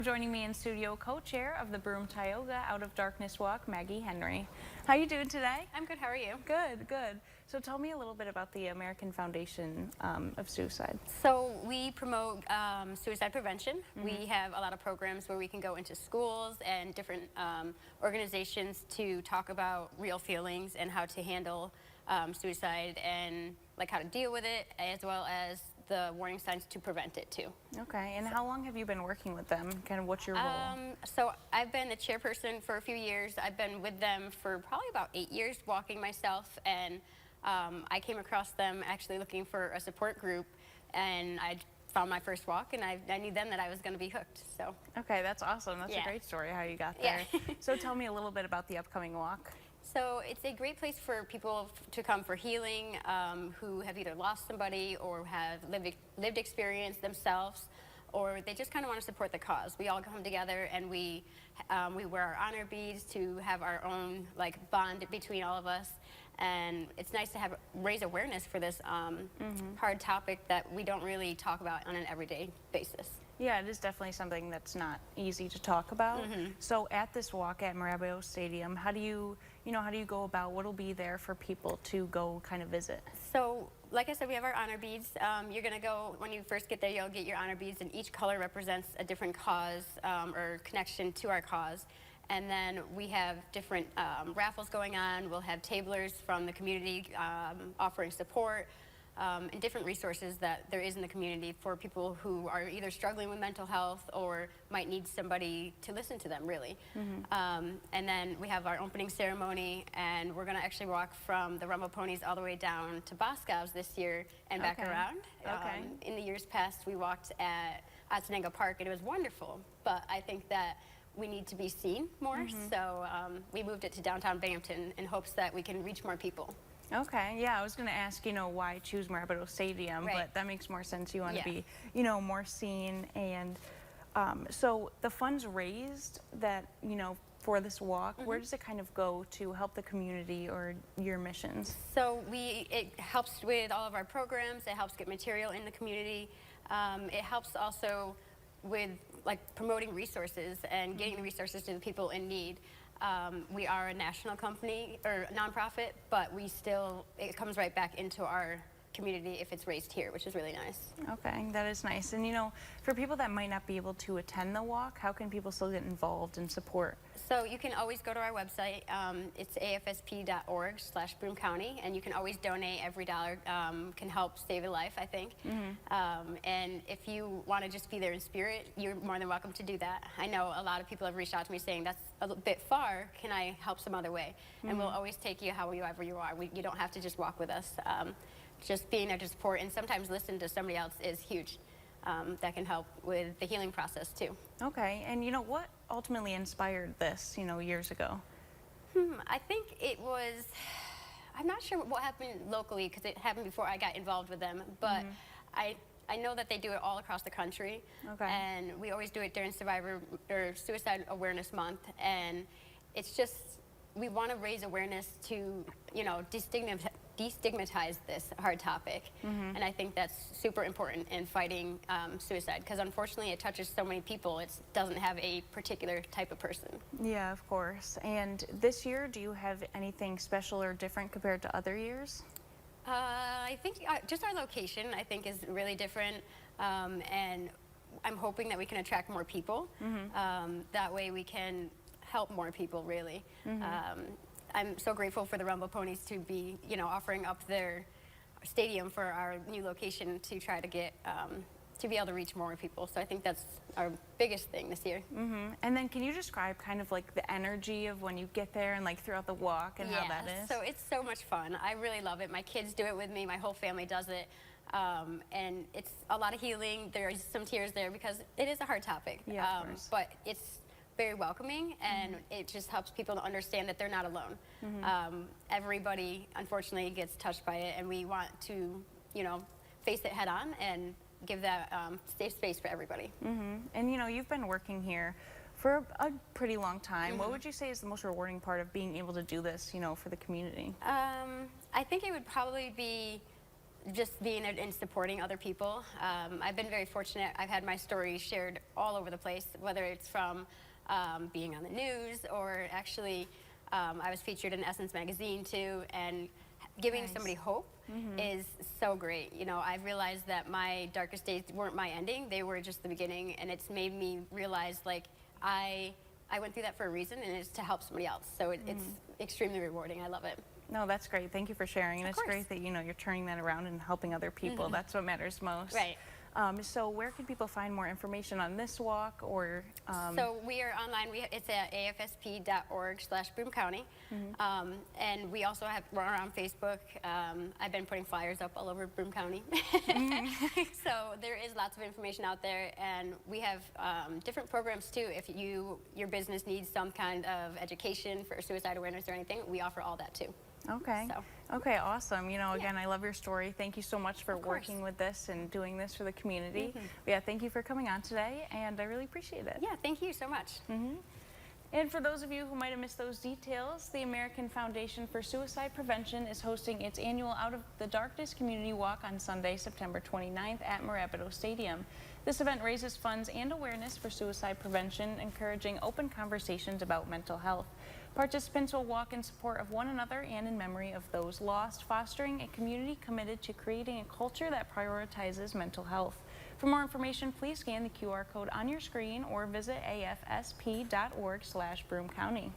Joining me in studio, co-chair of the Broome Tioga Out of Darkness Walk, Maggie Henry. How you doing today? I'm good. How are you? Good, good. So tell me a little bit about the American Foundation of Suicide. So we promote suicide prevention. We have a lot of programs where we can go into schools and different organizations to talk about real feelings and how to handle suicide and like how to deal with it, as well as the warning signs to prevent it too. Okay, and how long have you been working with them? Kind of what's your role? So I've been the chairperson for a few years. I've been with them for probably about 8 years, walking myself, and I came across them actually looking for a support group, and I found my first walk, and I knew then that I was going to be hooked. So Okay, that's awesome. That's a great story how you got there. Yeah. So tell me a little bit about the upcoming walk. So it's a great place for people to come for healing, who have either lost somebody or have lived experience themselves, or they just kind of want to support the cause. We all come together and we wear our honor beads to have our own like bond between all of us. And it's nice to raise awareness for this hard topic that we don't really talk about on an everyday basis. Yeah, it is definitely something that's not easy to talk about. So at this walk at Marabito Stadium, how do you go about what will be there for people to go kind of visit? So, like I said, we have our honor beads. You're going to go, when you first get there, you'll get your honor beads, and each color represents a different cause or connection to our cause. And then we have different raffles going on. We'll have tablers from the community offering support. And different resources that there is in the community for people who are either struggling with mental health or might need somebody to listen to them, really. And then we have our opening ceremony, and we're going to actually walk from the Rumble Ponies all the way down to Boscov's this year and back around. In the years past, we walked at Otsonanga Park, and it was wonderful, but I think that we need to be seen more, so we moved it to downtown Binghamton in hopes that we can reach more people. Okay, yeah, I was going to ask, why choose Marabito Stadium, but that makes more sense. You want to be, more seen. And so the funds raised that, for this walk, where does it kind of go to help the community or your missions? So it helps with all of our programs. It helps get material in the community. It helps also with like promoting resources and getting the resources to the people in need. We are a national company or nonprofit, but it comes right back into our community if it's raised here, which is really nice. Okay, that is nice. And for people that might not be able to attend the walk, how can people still get involved and support? So you can always go to our website. It's afsp.org/Broome County, and you can always donate. Every dollar can help save a life, I think. And if you want to just be there in spirit, you're more than welcome to do that. I know a lot of people have reached out to me saying, that's a bit far, can I help some other way? And we'll always take you however you are. You don't have to just walk with us. Just being there to support and sometimes listen to somebody else is huge. That can help with the healing process too. Okay, and what ultimately inspired this, years ago? I think it was, I'm not sure what happened locally because it happened before I got involved with them, but I know that they do it all across the country. And we always do it during Suicide Awareness Month, and it's just, we want to raise awareness to, destigmatize this hard topic. And I think that's super important in fighting suicide, because unfortunately it touches so many people. It doesn't have a particular type of person. Yeah, of course. And this year, do you have anything special or different compared to other years? I think just our location, I think, is really different. And I'm hoping that we can attract more people. That way we can help more people, really. I'm so grateful for the Rumble Ponies to be, offering up their stadium for our new location to try to get, to be able to reach more people. So I think that's our biggest thing this year. And then can you describe kind of like the energy of when you get there and like throughout the walk and how that is? So it's so much fun. I really love it. My kids do it with me. My whole family does it. And it's a lot of healing. There's some tears there because it is a hard topic. Yeah, of course. But it's very welcoming, and it just helps people to understand that they're not alone. Everybody, unfortunately, gets touched by it, and we want to, face it head on and give that safe space for everybody. And you've been working here for a pretty long time. What would you say is the most rewarding part of being able to do this, for the community? I think it would probably be just being and supporting other people. I've been very fortunate. I've had my story shared all over the place, whether it's from being on the news or actually I was featured in Essence magazine too, and giving somebody hope is so great. You know, I've realized that my darkest days weren't my ending, they were just the beginning, and it's made me realize like I went through that for a reason, and it's to help somebody else. So it's extremely rewarding. I love it. No, that's great. Thank you for sharing. And Of it's course. great that, you know, you're turning that around and helping other people. That's what matters most. Right. So where can people find more information on this walk or? So we are online. It's at afsp.org/Broome County. And we also we're on Facebook. I've been putting flyers up all over Broome County. So there is lots of information out there, and we have different programs too. If your business needs some kind of education for suicide awareness or anything, we offer all that too. Okay. So. Okay, awesome. You know, again, I love your story. Thank you so much for working with this and doing this for the community. Yeah, thank you for coming on today, and I really appreciate it. Yeah, thank you so much. And for those of you who might have missed those details, the American Foundation for Suicide Prevention is hosting its annual Out of the Darkness Community Walk on Sunday, September 29th at Marabato Stadium. This event raises funds and awareness for suicide prevention, encouraging open conversations about mental health. Participants will walk in support of one another and in memory of those lost, fostering a community committed to creating a culture that prioritizes mental health. For more information, please scan the QR code on your screen or visit afsp.org/Broome County.